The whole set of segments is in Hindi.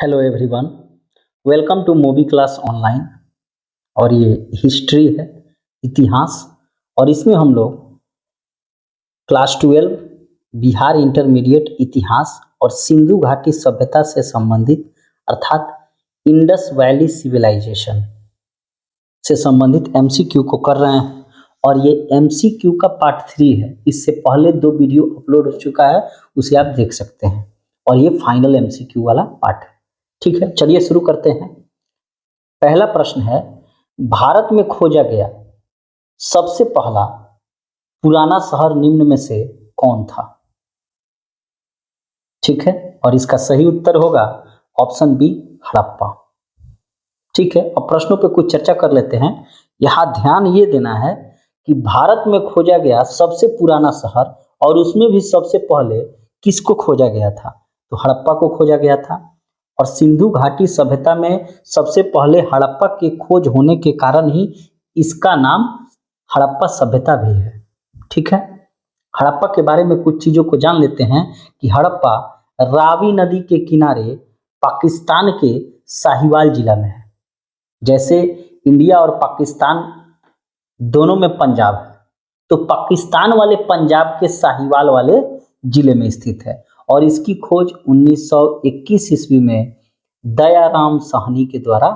Hello everyone, welcome to movie class online. और ये हिस्ट्री है, इतिहास। और इसमें हम लोग क्लास 12 बिहार इंटरमीडिएट इतिहास और सिंधु घाटी सभ्यता से संबंधित अर्थात इंडस वैली सिविलाइजेशन से संबंधित एमसीक्यू को कर रहे हैं। और ये एमसीक्यू का पार्ट 3 है। इससे पहले 2 वीडियो अपलोड हो चुका है, उसे आप देख सकते हैं। और ये फाइनल एमसीक्यू वाला पार्ट है। ठीक है, चलिए शुरू करते हैं। पहला प्रश्न है, भारत में खोजा गया सबसे पहला पुराना शहर निम्न में से कौन था? ठीक है, और इसका सही उत्तर होगा ऑप्शन बी, हड़प्पा। ठीक है, अब प्रश्नों पे कुछ चर्चा कर लेते हैं। यहां ध्यान ये देना है कि भारत में खोजा गया सबसे पुराना शहर, और उसमें भी सबसे पहले किसको खोजा गया था? तो हड़प्पा को खोजा गया था। और सिंधु घाटी सभ्यता में सबसे पहले हड़प्पा के खोज होने के कारण ही इसका नाम हड़प्पा सभ्यता भी है। ठीक है, हड़प्पा के बारे में कुछ चीजों को जान लेते हैं कि हड़प्पा रावी नदी के किनारे पाकिस्तान के साहिवाल जिला में है। जैसे इंडिया और पाकिस्तान दोनों में पंजाब है, तो पाकिस्तान वाले पंजाब के साहिवाल वाले जिले में स्थित है। और इसकी खोज 1921 ईस्वी में दयाराम साहनी के द्वारा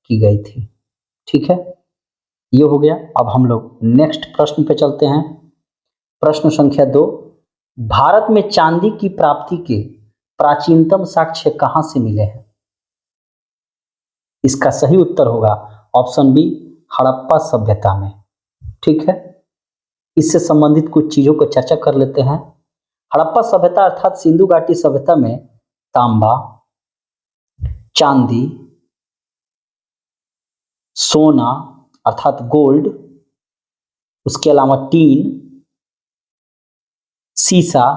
की गई थी। ठीक है, ये हो गया। अब हम लोग नेक्स्ट प्रश्न पे चलते हैं। प्रश्न संख्या 2, भारत में चांदी की प्राप्ति के प्राचीनतम साक्ष्य कहां से मिले हैं? इसका सही उत्तर होगा ऑप्शन बी, हड़प्पा सभ्यता में। ठीक है, इससे संबंधित कुछ चीजों को चर्चा कर लेते हैं। हड़प्पा सभ्यता अर्थात सिंधु घाटी सभ्यता में तांबा, चांदी, सोना अर्थात गोल्ड, उसके अलावा टीन, सीसा,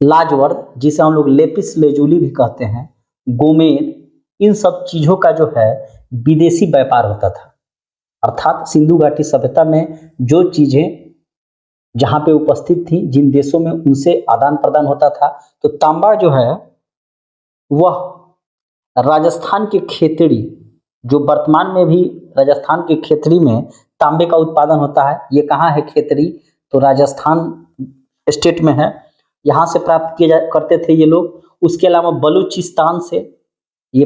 लाजवर्द जिसे हम लोग लेपिस लेजुली भी कहते हैं, गोमेद, इन सब चीजों का जो है विदेशी व्यापार होता था। अर्थात सिंधु घाटी सभ्यता में जो चीजें जहां पे उपस्थित थी, जिन देशों में, उनसे आदान प्रदान होता था। तो तांबा जो है वह राजस्थान के खेतड़ी, जो वर्तमान में भी राजस्थान के खेतड़ी में तांबे का उत्पादन होता है। ये कहाँ है खेतड़ी? तो राजस्थान स्टेट में है। यहाँ से प्राप्त किए करते थे ये लोग। उसके अलावा बलूचिस्तान से, ये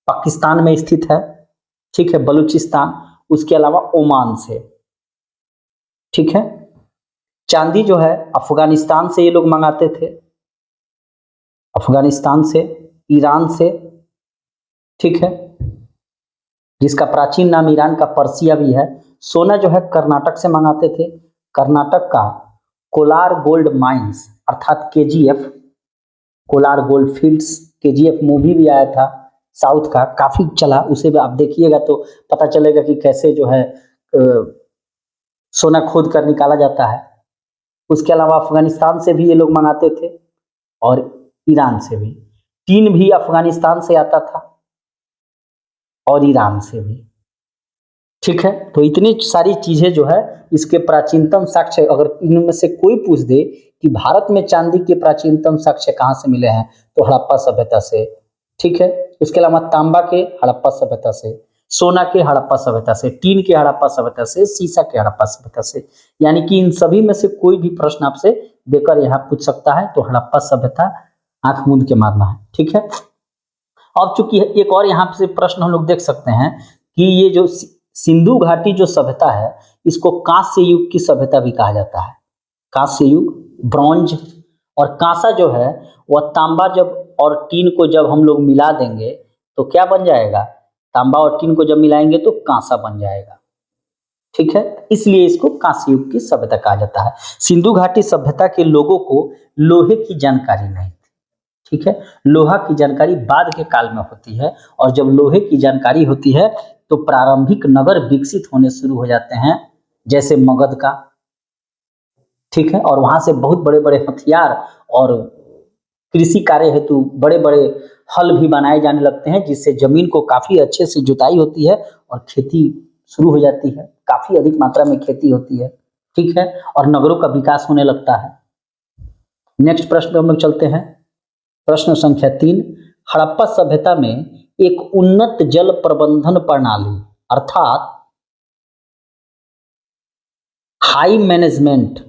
पाकिस्तान में स्थित है। ठीक है, बलूचिस्तान। उसके अलावा ओमान से। ठीक है, चांदी जो है अफगानिस्तान से ये लोग मंगाते थे, अफगानिस्तान से, ईरान से। ठीक है, जिसका प्राचीन नाम ईरान का पर्सिया भी है। सोना जो है कर्नाटक से मंगाते थे। कर्नाटक का कोलार गोल्ड माइंस अर्थात KGF, Kolar gold fields, KGF movie भी आया था साउथ का, काफी चला। उसे भी आप देखिएगा तो पता चलेगा कि कैसे जो है सोना खोद कर निकाला जाता है। उसके अलावा अफगानिस्तान से भी ये लोग मंगाते थे और ईरान से भी। टीन भी अफगानिस्तान से आता था और ईरान से भी। ठीक है, तो इतनी सारी चीजें जो है इसके प्राचीनतम साक्ष्य, अगर इनमें से कोई पूछ दे कि भारत में चांदी के प्राचीनतम साक्ष्य कहाँ से मिले हैं, तो हड़प्पा सभ्यता से। ठीक है, उसके अलावा तांबा के हड़प्पा सभ्यता से, सोना के हड़प्पा सभ्यता से, टीन के हड़प्पा सभ्यता से, सीसा के हड़प्पा सभ्यता से। यानी कि इन सभी में से कोई भी प्रश्न आपसे देकर यहाँ पूछ सकता है, तो हड़प्पा सभ्यता आंख मूंद के मारना है। ठीक है, अब चूंकि एक और यहाँ से प्रश्न हम लोग देख सकते हैं कि ये जो सिंधु घाटी जो सभ्यता है, इसको कांस्य युग की सभ्यता भी कहा जाता है। कांस्य युग, ब्रॉन्ज। और कांसा जो है वह तांबा जब और टीन को जब हम लोग मिला देंगे तो क्या बन जाएगा? तांबा और टीन को जब मिलाएंगे तो कांसा बन जाएगा। ठीक है, इसलिए इसको कांस्य युग की सभ्यता कहा जाता है। सिंधु घाटी सभ्यता के लोगों को लोहे की जानकारी नहीं थी। ठीक है, लोहा की जानकारी बाद के काल में होती है। और जब लोहे की जानकारी होती है तो प्रारंभिक नगर विकसित होने शुरू हो जाते हैं, जैसे मगध का। ठीक है, और वहां से बहुत बड़े बड़े हथियार और कृषि कार्य हेतु बड़े बड़े हल भी बनाए जाने लगते हैं, जिससे जमीन को काफी अच्छे से जुताई होती है और खेती शुरू हो जाती है। काफी अधिक मात्रा में खेती होती है। ठीक है, और नगरों का विकास होने लगता है। नेक्स्ट प्रश्न पे हम लोग चलते हैं। प्रश्न संख्या 3, हड़प्पा सभ्यता में एक उन्नत जल प्रबंधन प्रणाली अर्थात हाई मैनेजमेंट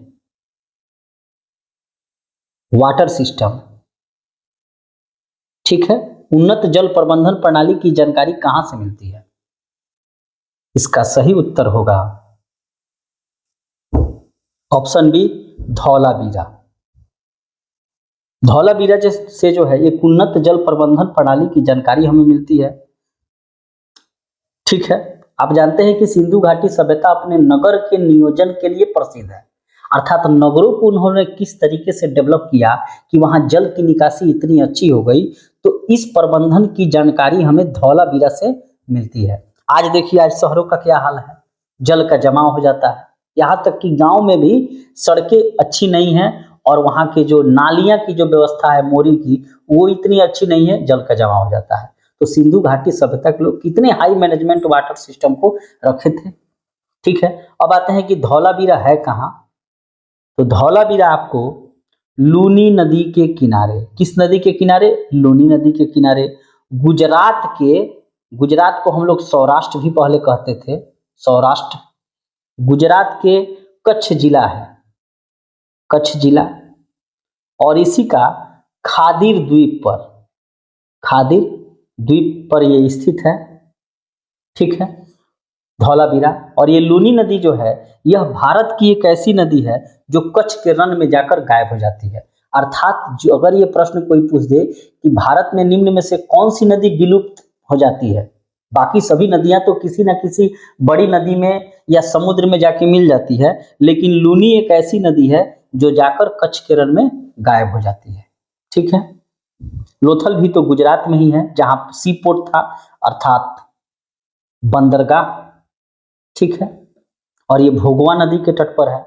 वाटर सिस्टम, ठीक है, उन्नत जल प्रबंधन प्रणाली की जानकारी कहां से मिलती है? इसका सही उत्तर होगा ऑप्शन बी, धौलावीरा। धौलावीरा से जो है एक उन्नत जल प्रबंधन प्रणाली की जानकारी हमें मिलती है, ठीक है। आप जानते हैं कि सिंधु घाटी सभ्यता अपने नगर के नियोजन के लिए प्रसिद्ध है, अर्थात नगरों को उन्होंने किस तरीके से डेवलप किया कि वहां जल की निकासी इतनी अच्छी हो गई, तो इस प्रबंधन की जानकारी हमें धौलावीरा से मिलती है। आज देखिए, आज शहरों का क्या हाल है, जल का जमाव हो जाता है, यहाँ तक कि गांव में भी सड़कें अच्छी नहीं हैं और वहाँ के जो नालियाँ की जो व्यवस्था है मोरी की, वो इतनी अच्छी नहीं है, जल का जमाव हो जाता है। तो सिंधु घाटी सभ्यता के लोग कितने हाई मैनेजमेंट वाटर सिस्टम को रखे थे, ठीक है। अब आते हैं कि धौलावीरा है कहाँ, तो धौलावीरा आपको लूनी नदी के किनारे, किस नदी के किनारे? लूनी नदी के किनारे, गुजरात को हम लोग सौराष्ट्र भी पहले कहते थे, सौराष्ट्र, गुजरात के कच्छ जिला है, कच्छ जिला, और इसी का खादीर द्वीप पर, खादीर द्वीप पर ये स्थित है, ठीक है, धौलावीरा। और ये लूनी नदी जो है, यह भारत की एक ऐसी नदी है जो कच्छ के रण में जाकर गायब हो जाती है। अर्थात जो अगर ये प्रश्न कोई पूछ दे कि भारत में निम्न में से कौन सी नदी विलुप्त हो जाती है, बाकी सभी नदियां तो किसी न किसी बड़ी नदी में या समुद्र में जाके मिल जाती है, लेकिन लूनी एक ऐसी नदी है जो जाकर कच्छ के रण में गायब हो जाती है, ठीक है। लोथल भी तो गुजरात में ही है, जहां सी पोर्ट था, अर्थात बंदरगाह, ठीक है, और ये भोगवा नदी के तट पर है।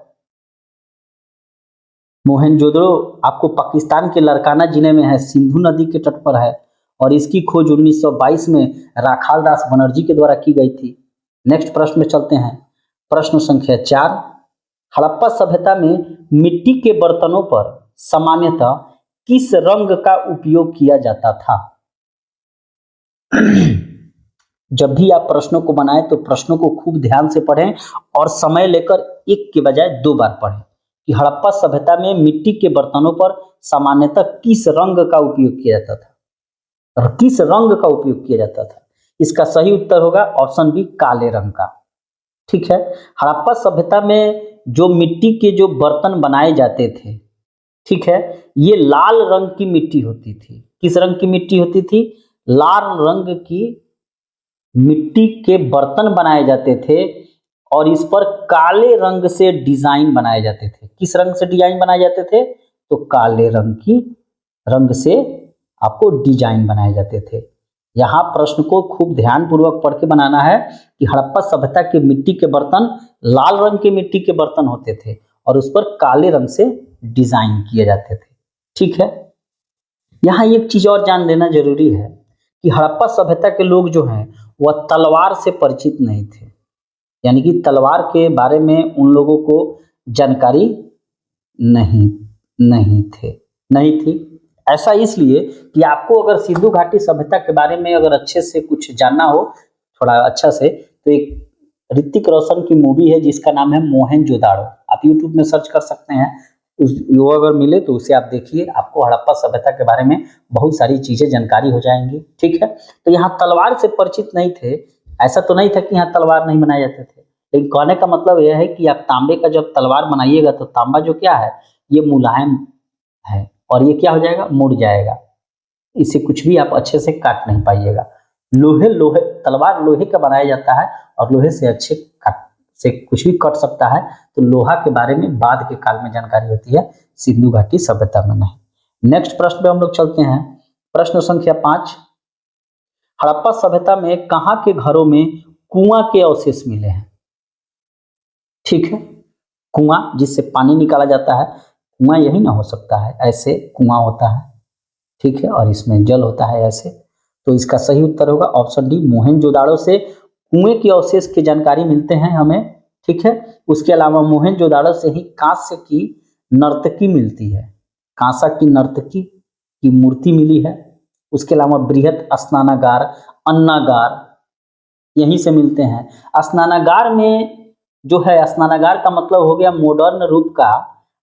मोहनजोदड़ो आपको पाकिस्तान के लरकाना जिले में है, सिंधु नदी के तट पर है, और इसकी खोज 1922 में राखाल दास बनर्जी के द्वारा की गई थी। नेक्स्ट प्रश्न में चलते हैं, प्रश्न संख्या 4, हड़प्पा सभ्यता में मिट्टी के बर्तनों पर सामान्यतः किस रंग का उपयोग किया जाता था? जब भी आप प्रश्नों को बनाएं तो प्रश्नों को खूब ध्यान से पढ़ें और समय लेकर एक के बजाय 2 बार पढ़ें कि हड़प्पा सभ्यता में मिट्टी के बर्तनों पर सामान्यतः किस रंग का उपयोग किया जाता था और किस रंग का उपयोग किया जाता था। इसका सही उत्तर होगा ऑप्शन बी, काले रंग का, ठीक है। हड़प्पा सभ्यता में जो मिट्टी के जो बर्तन बनाए जाते थे, ठीक है, ये लाल रंग की मिट्टी होती थी। किस रंग की मिट्टी होती थी? लाल रंग की मिट्टी के बर्तन बनाए जाते थे और इस पर काले रंग से डिजाइन बनाए जाते थे। किस रंग से डिजाइन बनाए जाते थे? तो काले रंग से आपको डिजाइन बनाए जाते थे। यहाँ प्रश्न को खूब ध्यान पूर्वक पढ़ के बनाना है कि हड़प्पा सभ्यता के मिट्टी के बर्तन लाल रंग के मिट्टी के बर्तन होते थे और उस पर काले रंग से डिजाइन किए जाते थे, ठीक है। यहाँ एक चीज और जान लेना जरूरी है कि हड़प्पा सभ्यता के लोग जो हैं वह तलवार से परिचित नहीं थे, यानी कि तलवार के बारे में उन लोगों को जानकारी नहीं नहीं थी। ऐसा इसलिए कि आपको अगर सिंधु घाटी सभ्यता के बारे में अगर अच्छे से कुछ जानना हो, थोड़ा अच्छा से, तो एक ऋतिक रोशन की मूवी है जिसका नाम है मोहनजोदाड़ो, आप यूट्यूब में सर्च कर सकते हैं, वो अगर मिले तो उसे आप देखिए, आपको हड़प्पा सभ्यता के बारे में बहुत सारी चीजें जानकारी हो जाएंगी, ठीक है। तो यहाँ तलवार से परिचित नहीं थे, ऐसा तो नहीं था कि यहाँ तलवार नहीं बनाए जाते थे, लेकिन कहने का मतलब यह है कि आप तांबे का जब तलवार बनाइएगा तो तांबा जो क्या है, ये मुलायम है और ये क्या हो जाएगा, मुड़ जाएगा, इसे कुछ भी आप अच्छे से काट नहीं पाइएगा। लोहे तलवार लोहे का बनाया जाता है और लोहे से अच्छे काट से कुछ भी कट सकता है, तो लोहा के बारे में बाद के काल में जानकारी होती है, सिंधु घाटी सभ्यता में नहीं। नेक्स्ट प्रश्न पे हम लोग चलते हैं, प्रश्न संख्या 5, हड़प्पा सभ्यता में कहाँ के घरों में कुआं के अवशेष मिले हैं? ठीक है, कुआं जिससे पानी निकाला जाता है, कुआं यही ना हो सकता है, ऐसे कुआं होता है, ठीक है, और इसमें जल होता है ऐसे, तो इसका सही उत्तर होगा ऑप्शन डी, मोहनजोदाड़ो से कुएं के अवशेष की जानकारी मिलते हैं हमें, ठीक है। उसके अलावा मोहनजोदाड़ो से ही कांस्य की नर्तकी मिलती है, कांसा की नर्तकी की मूर्ति मिली है, उसके अलावा बृहत स्नानागार, अन्नागार यहीं से मिलते हैं। स्नानागार में जो है, स्नानागार का मतलब हो गया मॉडर्न रूप का,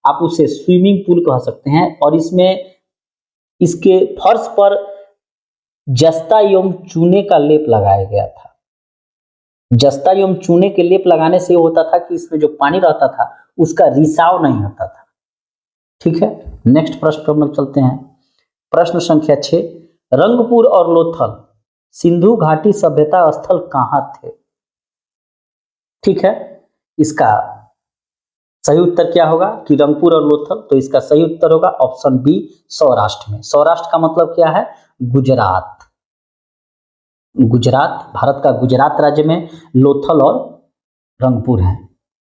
आप उसे स्विमिंग पूल कह सकते हैं। और इसमें इसके फर्श पर जस्ता एवं चूने का लेप लगाया गया था। जस्ता एवं चूने के लेप लगाने से होता था कि इसमें जो पानी रहता था उसका रिसाव नहीं होता था। ठीक है, नेक्स्ट प्रश्न पर हम लोग चलते हैं। प्रश्न संख्या 6, रंगपुर और लोथल सिंधु घाटी सभ्यता स्थल कहाँ थे? ठीक है, इसका सही उत्तर क्या होगा कि रंगपुर और लोथल? तो इसका सही उत्तर होगा ऑप्शन बी, सौराष्ट्र में। सौराष्ट्र का मतलब क्या है? गुजरात। गुजरात, भारत का गुजरात राज्य में लोथल और रंगपुर है।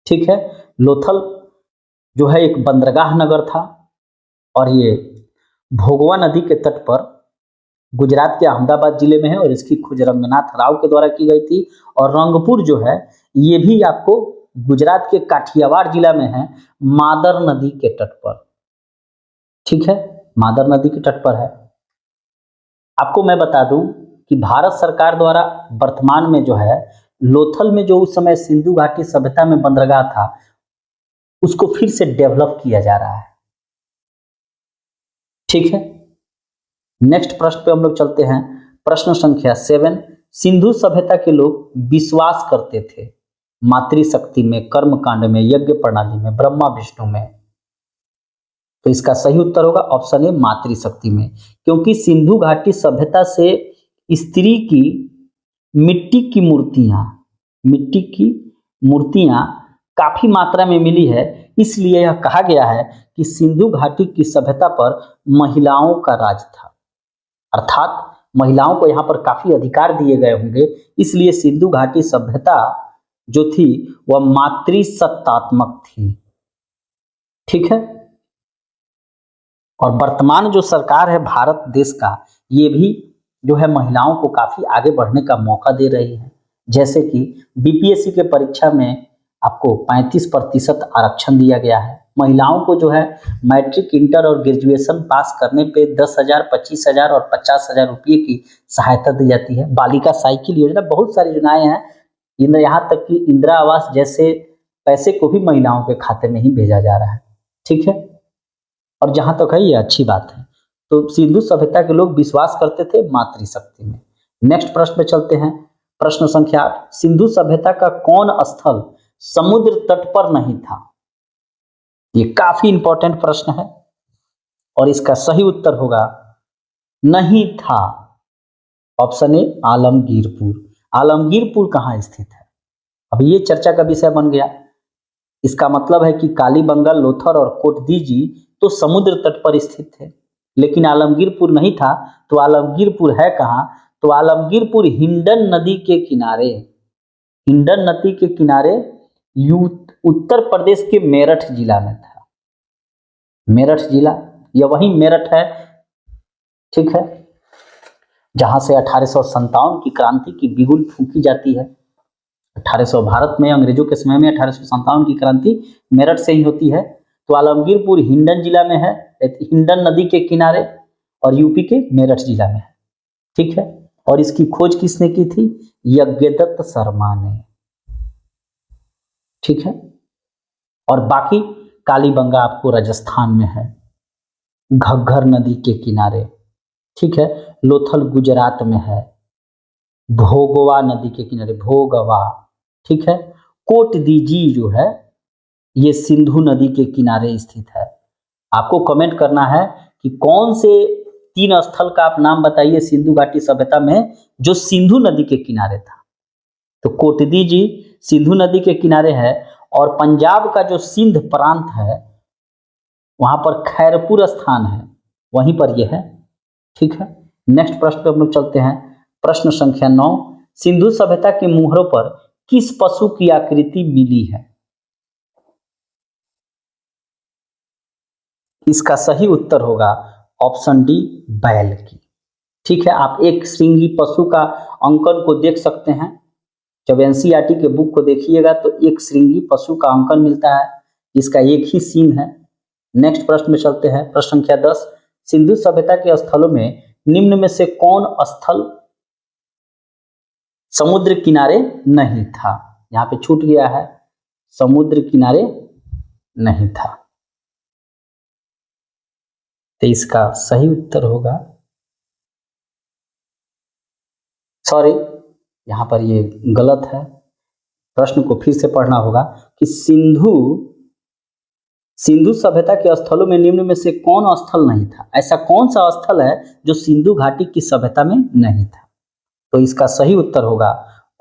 ठीक है, लोथल जो है एक बंदरगाह नगर था और ये भोगवा नदी के तट पर गुजरात के अहमदाबाद जिले में है और इसकी खोज रंगनाथ राव के द्वारा की गई थी। और रंगपुर जो है ये भी आपको गुजरात के काठियावाड़ जिला में है, मादर नदी के तट पर। ठीक है, मादर नदी के तट पर है। आपको मैं बता दूं कि भारत सरकार द्वारा वर्तमान में जो है लोथल में जो उस समय सिंधु घाटी सभ्यता में बंदरगाह था उसको फिर से डेवलप किया जा रहा है। ठीक है, नेक्स्ट प्रश्न पे हम लोग चलते हैं। प्रश्न संख्या 7, सिंधु सभ्यता के लोग विश्वास करते थे मातृशक्ति में, कर्मकांड में, यज्ञ प्रणाली में, ब्रह्मा विष्णु में। तो इसका सही उत्तर होगा ऑप्शन ए, मातृशक्ति में। क्योंकि सिंधु घाटी सभ्यता से स्त्री की मिट्टी की मूर्तियां काफी मात्रा में मिली है, इसलिए यह कहा गया है कि सिंधु घाटी की सभ्यता पर महिलाओं का राज था। अर्थात महिलाओं को यहाँ पर काफी अधिकार दिए गए होंगे, इसलिए सिंधु घाटी सभ्यता जो थी वह मातृसत्तात्मक थी। ठीक है, और वर्तमान जो सरकार है भारत देश का, ये भी जो है महिलाओं को काफी आगे बढ़ने का मौका दे रही है। जैसे कि बीपीएससी के परीक्षा में आपको 35% आरक्षण दिया गया है। महिलाओं को जो है मैट्रिक, इंटर और ग्रेजुएशन पास करने पे 10,000, 25,000 और 50,000 रुपये की सहायता दी जाती है। बालिका साइकिल योजना, बहुत सारी योजनाएं हैं। यहाँ तक कि इंदिरा आवास जैसे पैसे को भी महिलाओं के खाते में ही भेजा जा रहा है। ठीक है, और जहां तक है ये अच्छी बात है। तो सिंधु सभ्यता के लोग विश्वास करते थे मातृशक्ति में। नेक्स्ट प्रश्न पे चलते हैं। प्रश्न संख्या 8, सिंधु सभ्यता का कौन स्थल समुद्र तट पर नहीं था? ये काफी इंपॉर्टेंट प्रश्न है और इसका सही उत्तर होगा नहीं था, ऑप्शन ए, आलमगीरपुर। आलमगीरपुर कहाँ स्थित है? अब ये चर्चा का विषय बन गया। इसका मतलब है कि कालीबंगा, लोथल और कोटदीजी तो समुद्र तट पर स्थित थे, लेकिन आलमगीरपुर नहीं था। तो आलमगीरपुर है कहाँ? तो आलमगीरपुर हिंडन नदी के किनारे, हिंडन नदी के किनारे उत्तर प्रदेश के मेरठ जिला में था। मेरठ जिला, यह वही मेरठ है, ठीक है, जहां से 1857 की क्रांति की बिगुल फूंकी जाती है। 1800 भारत में अंग्रेजों के समय में 1857 की क्रांति मेरठ से ही होती है। तो आलमगीरपुर हिंडन जिला में है, हिंडन नदी के किनारे, और यूपी के मेरठ जिला में है। ठीक है, और इसकी खोज किसने की थी? यज्ञदत्त शर्मा ने। ठीक है, और बाकी कालीबंगा आपको राजस्थान में है, घग्गर नदी के किनारे। ठीक है, लोथल गुजरात में है, भोगवा नदी के किनारे, भोगवा। ठीक है, कोटदीजी जो है ये सिंधु नदी के किनारे स्थित है। आपको कमेंट करना है कि कौन से 3 स्थल का आप नाम बताइए सिंधु घाटी सभ्यता में जो सिंधु नदी के किनारे था। तो कोटदीजी सिंधु नदी के किनारे है, और पंजाब का जो सिंध प्रांत है वहां पर खैरपुर स्थान है, वहीं पर यह है। ठीक है, नेक्स्ट प्रश्न पे हम लोग चलते हैं। प्रश्न संख्या 9, सिंधु सभ्यता के मुहरों पर किस पशु की आकृति मिली है? इसका सही उत्तर होगा ऑप्शन डी, बैल की। ठीक है, आप एक श्रृंगी पशु का अंकन को देख सकते हैं। जब एनसीईआरटी के बुक को देखिएगा तो एक श्रृंगी पशु का अंकन मिलता है, इसका एक ही सींग है। नेक्स्ट प्रश्न में चलते हैं। प्रश्न संख्या 10, सिंधु सभ्यता के स्थलों में निम्न में से कौन स्थल समुद्र किनारे नहीं था? यहाँ पे छूट गया है, समुद्र किनारे नहीं था। तो इसका सही उत्तर होगा, सॉरी यहाँ पर ये गलत है, प्रश्न को फिर से पढ़ना होगा कि सिंधु सभ्यता के स्थलों में निम्न में से कौन स्थल नहीं था? ऐसा कौन सा स्थल है जो सिंधु घाटी की सभ्यता में नहीं था? तो इसका सही उत्तर होगा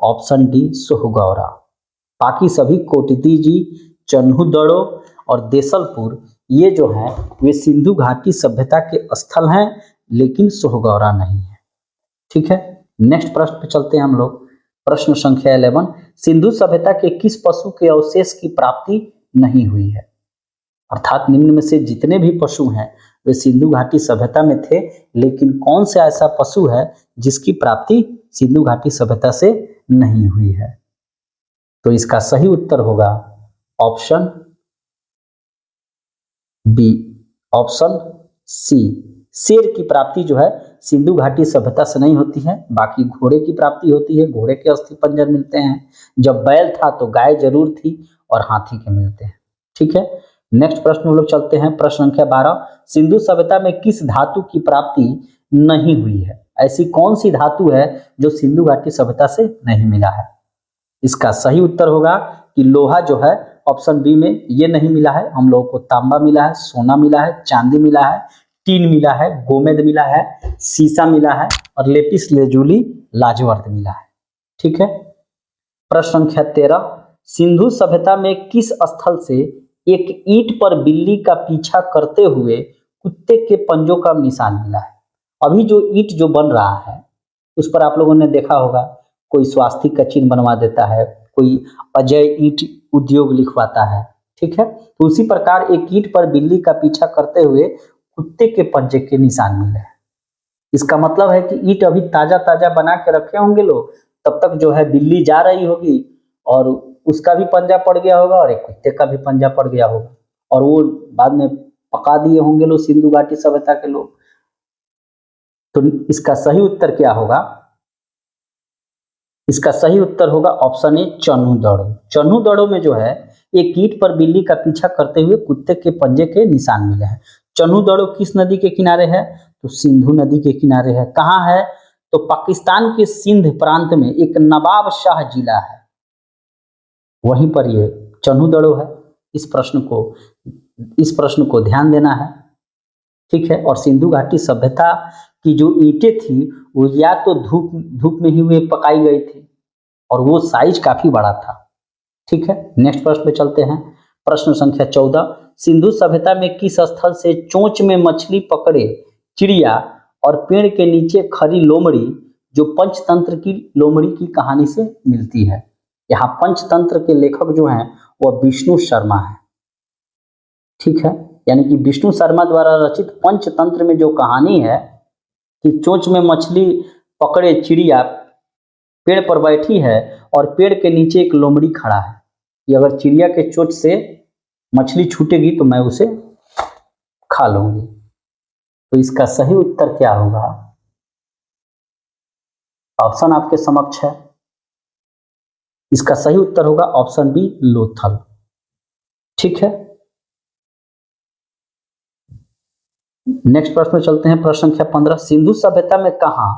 ऑप्शन डी, सोहगौरा। बाकी सभी कोटिदीजी, चन्हुदड़ो और देसलपुर ये जो है वे सिंधु घाटी सभ्यता के स्थल हैं, लेकिन सोहगौरा नहीं है। ठीक है, नेक्स्ट प्रश्न पे चलते हैं हम लोग। प्रश्न संख्या 11, सिंधु सभ्यता के किस पशु के अवशेष की प्राप्ति नहीं हुई है? अर्थात निम्न में से जितने भी पशु हैं वे सिंधु घाटी सभ्यता में थे, लेकिन कौन सा ऐसा पशु है जिसकी प्राप्ति सिंधु घाटी सभ्यता से नहीं हुई है? तो इसका सही उत्तर होगा ऑप्शन बी, ऑप्शन सी, शेर की प्राप्ति जो है सिंधु घाटी सभ्यता से नहीं होती है, बाकी घोड़े की प्राप्ति होती है, घोड़े के अस्थि पंजर मिलते हैं। जब बैल था तो गाय जरूर थी और हाथी के मिलते हैं। ठीक है, नेक्स्ट प्रश्न हम लोग चलते हैं। प्रश्न संख्या 12, सिंधु सभ्यता में किस धातु की प्राप्ति नहीं हुई है? ऐसी कौन सी धातु है जो सिंधु घाटी सभ्यता से नहीं मिला है? इसका सही उत्तर होगा कि लोहा जो है ऑप्शन बी में ये नहीं मिला है। हम लोगों को तांबा मिला है, सोना मिला है, चांदी मिला है, टीन मिला है, गोमेद मिला है, सीसा मिला है और लेपिस लेजुली लाजवर्द मिला है। ठीक है, प्रश्न संख्या 13, सिंधु सभ्यता में किस स्थल से एक ईंट पर बिल्ली का पीछा करते हुए कुत्ते के पंजों का निशान मिला है? अभी जो ईंट जो बन रहा है उस पर आप लोगों ने देखा होगा, कोई स्वास्तिक का चिन्ह बनवा देता है, कोई अजय ईंट उद्योग लिखवाता है। ठीक है, तो उसी प्रकार एक ईंट पर बिल्ली का पीछा करते हुए कुत्ते के पंजे के निशान मिले हैं। इसका मतलब है कि ईंट अभी ताजा ताजा बना के रखे होंगे लोग, तब तक जो है बिल्ली जा रही होगी और उसका भी पंजा पड़ गया होगा और एक कुत्ते का भी पंजा पड़ गया होगा, और वो बाद में पका दिए होंगे लोग सिंधु घाटी सभ्यता के लोग। तो इसका सही उत्तर क्या होगा? इसका सही उत्तर होगा ऑप्शन ए, चन्हुदड़ो। चन्हुदड़ो में जो है एक ईंट पर बिल्ली का पीछा करते हुए कुत्ते के पंजे के निशान मिले हैं। चन्हुदड़ो किस नदी के किनारे है? तो सिंधु नदी के किनारे है। कहाँ है? तो पाकिस्तान के सिंध प्रांत में एक नवाब शाह जिला है, वहीं पर ये चन्हुदड़ो है। इस प्रश्न को ध्यान देना है। ठीक है, और सिंधु घाटी सभ्यता की जो ईंटें थी वो या तो धूप में ही हुए पकाई गई थी और वो साइज काफी बड़ा था। ठीक है, नेक्स्ट प्रश्न पे चलते हैं। प्रश्न संख्या 14, सिंधु सभ्यता में किस स्थल से चोंच में मछली पकड़े चिड़िया और पेड़ के नीचे खड़ी लोमड़ी जो पंचतंत्र की लोमड़ी की कहानी से मिलती है? यहाँ पंचतंत्र के लेखक जो हैं वह विष्णु शर्मा है। ठीक है, यानी कि विष्णु शर्मा द्वारा रचित पंचतंत्र में जो कहानी है कि चोंच में मछली पकड़े चिड़िया पेड़ पर बैठी है और पेड़ के नीचे एक लोमड़ी खड़ा है, कि अगर चिड़िया के चोंच से मछली छूटेगी तो मैं उसे खा लूंगी। तो इसका सही उत्तर क्या होगा? ऑप्शन आपके समक्ष है। इसका सही उत्तर होगा ऑप्शन बी, लोथल। ठीक है, नेक्स्ट प्रश्न में चलते हैं। प्रश्न संख्या 15, सिंधु सभ्यता में कहां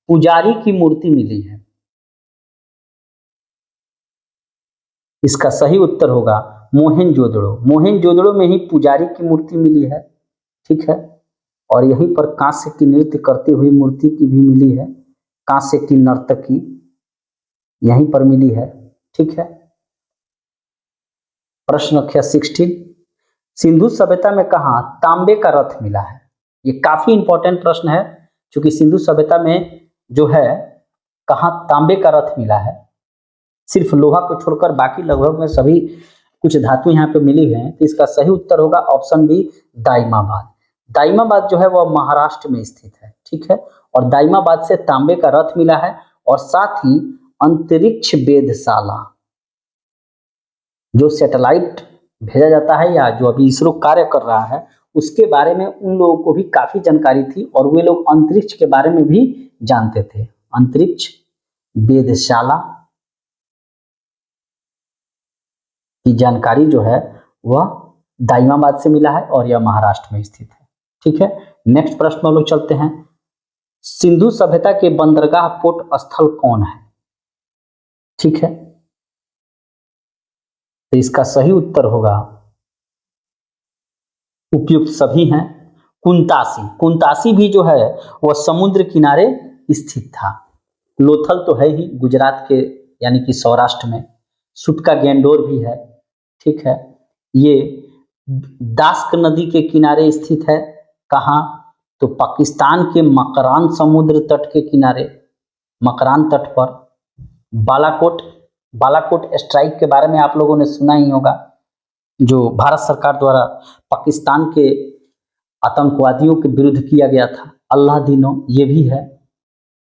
पुजारी की मूर्ति मिली है? इसका सही उत्तर होगा मोहनजोदड़ो। मोहनजोदड़ो में ही पुजारी की मूर्ति मिली है। ठीक है, और यहीं पर कांस्य की नृत्य करती हुई मूर्ति की भी मिली है, कांस्य की नर्तकी यहीं पर मिली है। ठीक है, प्रश्न संख्या 16, सिंधु सभ्यता में कहां तांबे का रथ मिला है? ये काफी इंपॉर्टेंट प्रश्न है, क्योंकि सिंधु सभ्यता में जो है कहां तांबे का रथ मिला है। सिर्फ लोहा को छोड़कर बाकी लगभग में सभी कुछ धातु यहाँ पे मिली हुई हैं। तो इसका सही उत्तर होगा ऑप्शन बी, दाइमाबाद। दाइमाबाद जो है वह महाराष्ट्र में स्थित है। ठीक है, और दाइमाबाद से तांबे का रथ मिला है और साथ ही अंतरिक्ष वेधशाला, जो सैटेलाइट भेजा जाता है या जो अभी इसरो कार्य कर रहा है उसके बारे में उन लोगों को भी काफी जानकारी थी और वे लोग अंतरिक्ष के बारे में भी जानते थे। अंतरिक्ष वेधशाला की जानकारी जो है वह दाइमाबाद से मिला है और यह महाराष्ट्र में स्थित है। ठीक है, नेक्स्ट प्रश्न हम लोग चलते हैं। सिंधु सभ्यता के बंदरगाह पोर्ट स्थल कौन है? ठीक है, तो इसका सही उत्तर होगा, उपयुक्त सभी हैं, कुंतासी। कुंतासी भी जो है वह समुद्र किनारे स्थित था। लोथल तो है ही गुजरात के यानी कि सौराष्ट्र में, सुटका गैंडोर भी है। ठीक है, ये दास्क नदी के किनारे स्थित है। कहाँ? तो पाकिस्तान के मकरान समुद्र तट के किनारे, मकरान तट पर। बालाकोट, बालाकोट स्ट्राइक के बारे में आप लोगों ने सुना ही होगा, जो भारत सरकार द्वारा पाकिस्तान के आतंकवादियों के विरुद्ध किया गया था। अल्लाह दिनो, ये भी है।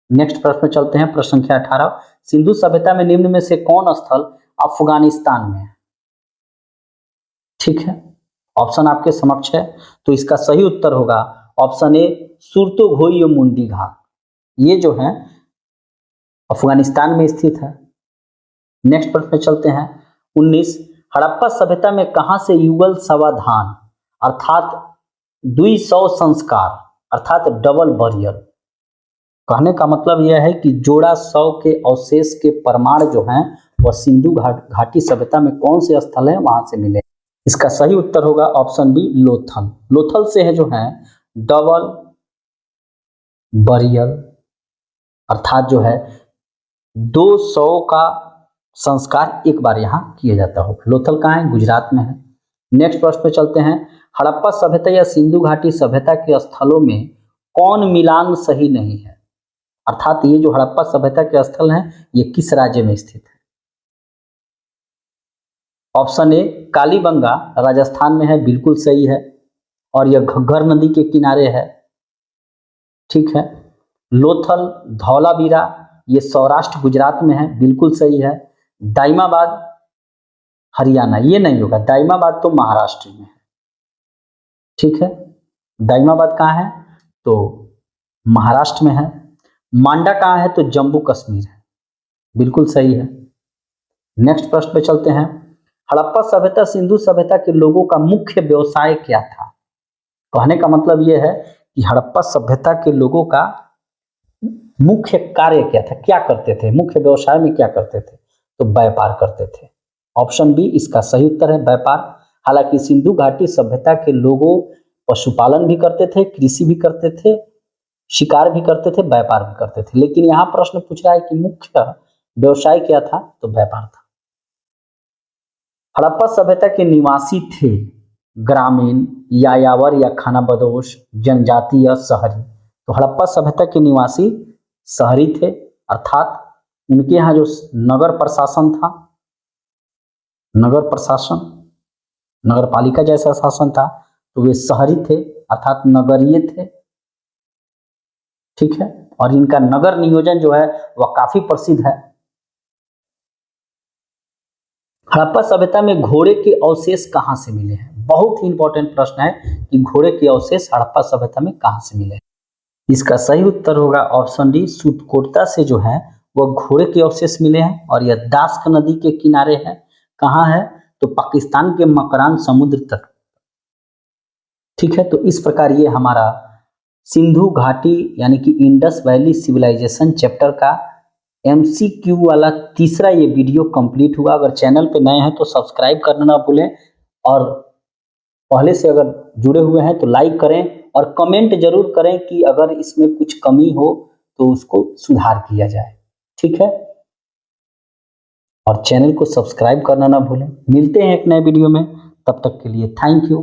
नेक्स्ट प्रश्न में चलते हैं, प्रश्न संख्या 18। सिंधु सभ्यता में निम्न में से कौन स्थल अफगानिस्तान में है? ठीक है, ऑप्शन आपके समक्ष है, तो इसका सही उत्तर होगा ऑप्शन ए, सुरतोघोई मुंडी घाट। ये जो है अफगानिस्तान में स्थित है। नेक्स्ट प्रश्न में चलते हैं, 19। हड़प्पा सभ्यता में कहां से युगल समाधान अर्थात 200 संस्कार अर्थात डबल बरियल, कहने का मतलब यह है कि जोड़ा 100 के अवशेष के प्रमाण जो हैं वह सिंधु घाटी सभ्यता में कौन से स्थल है वहां से मिले? इसका सही उत्तर होगा ऑप्शन बी, लोथल। लोथल से है जो है डबल बरियल अर्थात जो है 200 का संस्कार एक बार यहाँ किया जाता हो। लोथल कहाँ है? गुजरात में है। नेक्स्ट प्रश्न पे चलते हैं, हड़प्पा सभ्यता या सिंधु घाटी सभ्यता के स्थलों में कौन मिलान सही नहीं है? अर्थात ये जो हड़प्पा सभ्यता के स्थल हैं ये किस राज्य में स्थित है? ऑप्शन ए, कालीबंगा राजस्थान में है, बिल्कुल सही है, और यह घग्गर नदी के किनारे है। ठीक है, लोथल धौलावीरा ये सौराष्ट्र गुजरात में है, बिल्कुल सही है। दाइमाबाद हरियाणा, ये नहीं होगा, दाइमाबाद तो महाराष्ट्र में है। ठीक है, दाइमाबाद कहाँ है? तो महाराष्ट्र में है। मांडा कहाँ है? तो जम्मू कश्मीर है, बिल्कुल सही है। नेक्स्ट प्रश्न पे चलते हैं, हड़प्पा सभ्यता सिंधु सभ्यता के लोगों का मुख्य व्यवसाय क्या था? कहने का मतलब यह है कि हड़प्पा सभ्यता के लोगों का मुख्य कार्य क्या था, क्या करते थे, मुख्य व्यवसाय में क्या करते थे? तो व्यापार करते थे। ऑप्शन बी इसका सही उत्तर है, व्यापार। हालांकि सिंधु घाटी सभ्यता के लोगों पशुपालन भी करते थे, कृषि भी करते थे, शिकार भी करते थे, व्यापार भी करते थे, लेकिन यहाँ प्रश्न पूछ रहा है कि मुख्य व्यवसाय क्या था? तो व्यापार था। हड़प्पा सभ्यता के निवासी थे ग्रामीण, यायावर या खानाबदोश, जनजातीय या शहरी? तो हड़प्पा सभ्यता के निवासी शहरी थे, अर्थात उनके यहाँ जो नगर प्रशासन था, नगर प्रशासन, नगर पालिका जैसा शासन था, तो वे शहरी थे अर्थात नगरीय थे। ठीक है, और इनका नगर नियोजन जो है वह काफी प्रसिद्ध है। हड़प्पा सभ्यता में घोड़े के अवशेष कहाँ से मिले हैं? बहुत ही इंपॉर्टेंट प्रश्न है कि घोड़े के अवशेष हड़प्पा सभ्यता में कहाँ से मिले हैं? इसका सही उत्तर होगा ऑप्शन डी, सुटकोटा से जो है वह घोड़े के अवशेष मिले हैं, और यह दास्क नदी के किनारे है। कहाँ है? तो पाकिस्तान के मकरान समुद्र तट। ठीक है, तो इस प्रकार ये हमारा सिंधु घाटी यानी कि इंडस वैली सिविलाइजेशन चैप्टर का MCQ वाला तीसरा ये वीडियो कंप्लीट हुआ। अगर चैनल पे नए हैं तो सब्सक्राइब करना ना भूलें, और पहले से अगर जुड़े हुए हैं तो लाइक करें और कमेंट जरूर करें कि अगर इसमें कुछ कमी हो तो उसको सुधार किया जाए। ठीक है, और चैनल को सब्सक्राइब करना ना भूलें। मिलते हैं एक नए वीडियो में, तब तक के लिए थैंक यू।